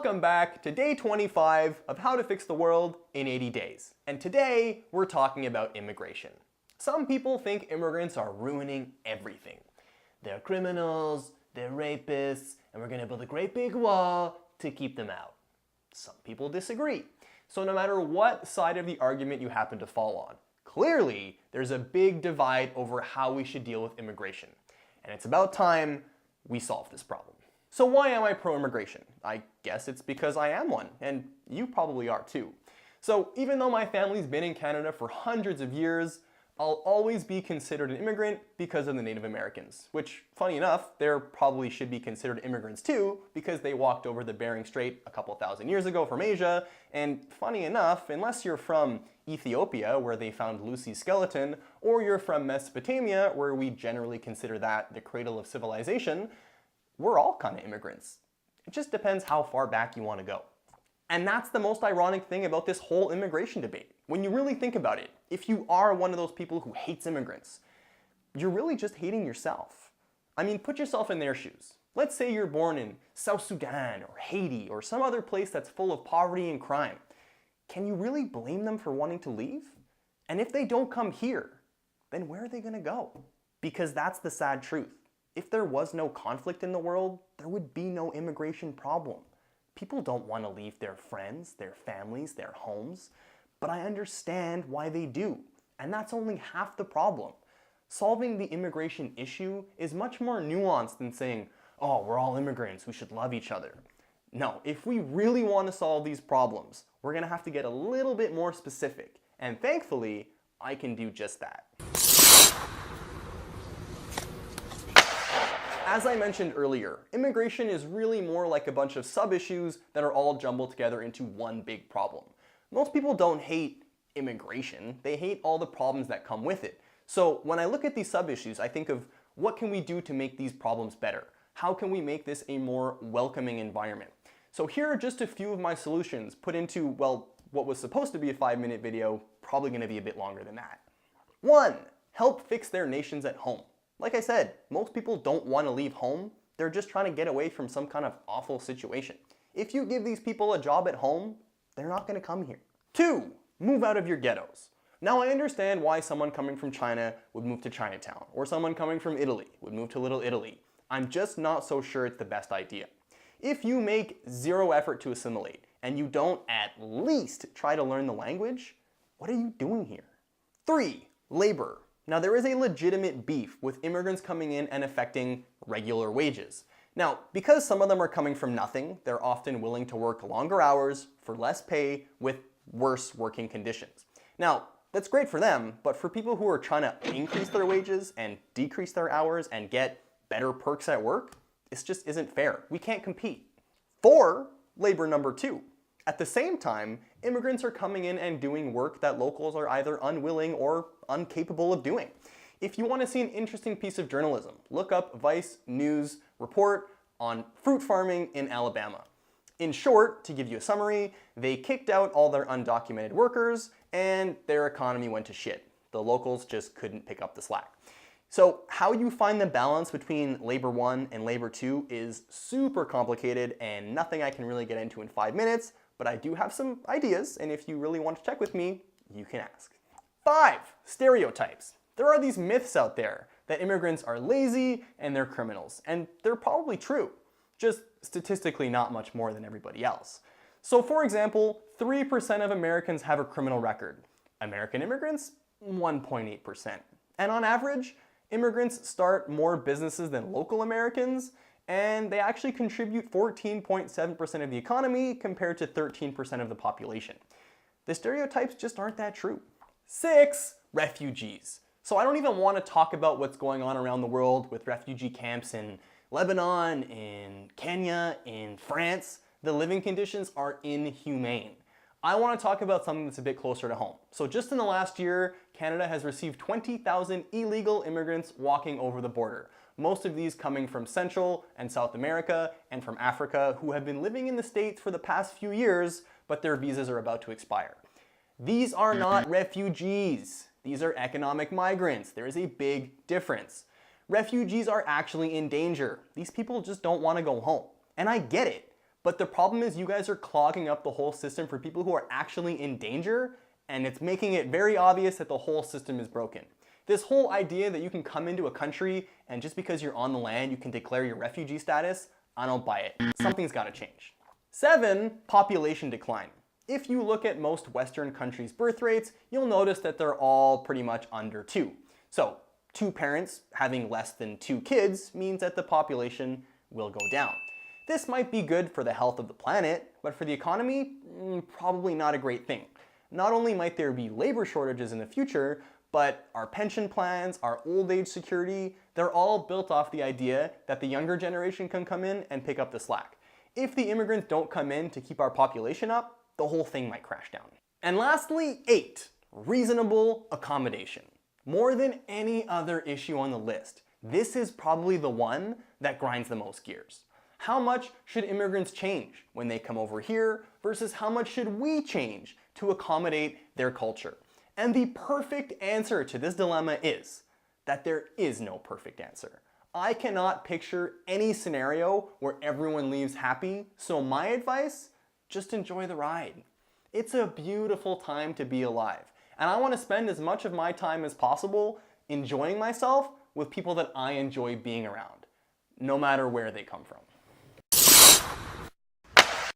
Welcome back to day 25 of How to Fix the World in 80 Days. And today we're talking about immigration. Some people think immigrants are ruining everything. They're criminals, they're rapists, and we're gonna build a great big wall to keep them out. Some people disagree. So no matter what side of the argument you happen to fall on, clearly there's a big divide over how we should deal with immigration. And it's about time we solve this problem. So why am I pro-immigration? I guess it's because I am one, and you probably are too. So even though my family's been in Canada for hundreds of years, I'll always be considered an immigrant because of the Native Americans, which, funny enough, they probably should be considered immigrants too because they walked over the Bering Strait a couple thousand years ago from Asia, and funny enough, unless you're from Ethiopia, where they found Lucy's skeleton, or you're from Mesopotamia, where we generally consider that the cradle of civilization, we're all kind of immigrants. It just depends how far back you want to go. And that's the most ironic thing about this whole immigration debate. When you really think about it, if you are one of those people who hates immigrants, you're really just hating yourself. I mean, put yourself in their shoes. Let's say you're born in South Sudan or Haiti or some other place that's full of poverty and crime. Can you really blame them for wanting to leave? And if they don't come here, then where are they going to go? Because that's the sad truth. If there was no conflict in the world, there would be no immigration problem. People don't want to leave their friends, their families, their homes, but I understand why they do, and that's only half the problem. Solving the immigration issue is much more nuanced than saying, oh, we're all immigrants, we should love each other. No, if we really want to solve these problems, we're going to have to get a little bit more specific, and thankfully, I can do just that. As I mentioned earlier, immigration is really more like a bunch of sub-issues that are all jumbled together into one big problem. Most people don't hate immigration, they hate all the problems that come with it. So when I look at these sub-issues, I think of what can we do to make these problems better? How can we make this a more welcoming environment? So here are just a few of my solutions put into, well, what was supposed to be a 5-minute video, probably going to be a bit longer than that. 1. Help fix their nations at home. Like I said, most people don't want to leave home. They're just trying to get away from some kind of awful situation. If you give these people a job at home, they're not going to come here. 2. Move out of your ghettos. Now I understand why someone coming from China would move to Chinatown, or someone coming from Italy would move to Little Italy. I'm just not so sure it's the best idea. If you make zero effort to assimilate, and you don't at least try to learn the language, what are you doing here? 3. Labor. Now there is a legitimate beef with immigrants coming in and affecting regular wages. Now, because some of them are coming from nothing, they're often willing to work longer hours for less pay with worse working conditions. Now, that's great for them, but for people who are trying to increase their wages and decrease their hours and get better perks at work, this just isn't fair. We can't compete. 4. Labor number 2. At the same time, immigrants are coming in and doing work that locals are either unwilling or incapable of doing. If you want to see an interesting piece of journalism, look up Vice News report on fruit farming in Alabama. In short, to give you a summary, they kicked out all their undocumented workers and their economy went to shit. The locals just couldn't pick up the slack. So how you find the balance between labor 1 and labor 2 is super complicated and nothing I can really get into in 5 minutes, but I do have some ideas, and if you really want to check with me, you can ask. 5. Stereotypes. There are these myths out there that immigrants are lazy and they're criminals, and they're probably true, just statistically not much more than everybody else. So for example, 3% of Americans have a criminal record. American immigrants, 1.8%. And on average, immigrants start more businesses than local Americans, and they actually contribute 14.7% of the economy compared to 13% of the population. The stereotypes just aren't that true. 6. Refugees. So I don't even want to talk about what's going on around the world with refugee camps in Lebanon, in Kenya, in France. The living conditions are inhumane. I want to talk about something that's a bit closer to home. So just in the last year, Canada has received 20,000 illegal immigrants walking over the border. Most of these coming from Central and South America and from Africa who have been living in the States for the past few years, but their visas are about to expire. These are not refugees. These are economic migrants. There is a big difference. Refugees are actually in danger. These people just don't want to go home. And I get it. But the problem is you guys are clogging up the whole system for people who are actually in danger, and it's making it very obvious that the whole system is broken. This whole idea that you can come into a country and just because you're on the land you can declare your refugee status, I don't buy it. Something's got to change. 7. Population decline. If you look at most Western countries' birth rates, you'll notice that they're all pretty much under 2. So 2 parents having less than 2 kids means that the population will go down. This might be good for the health of the planet, but for the economy, probably not a great thing. Not only might there be labor shortages in the future, but our pension plans, our old age security, they're all built off the idea that the younger generation can come in and pick up the slack. If the immigrants don't come in to keep our population up, the whole thing might crash down. And lastly, 8. Reasonable accommodation. More than any other issue on the list, this is probably the one that grinds the most gears. How much should immigrants change when they come over here versus how much should we change to accommodate their culture? And the perfect answer to this dilemma is that there is no perfect answer. I cannot picture any scenario where everyone leaves happy, so my advice, just enjoy the ride. It's a beautiful time to be alive, and I want to spend as much of my time as possible enjoying myself with people that I enjoy being around, no matter where they come from.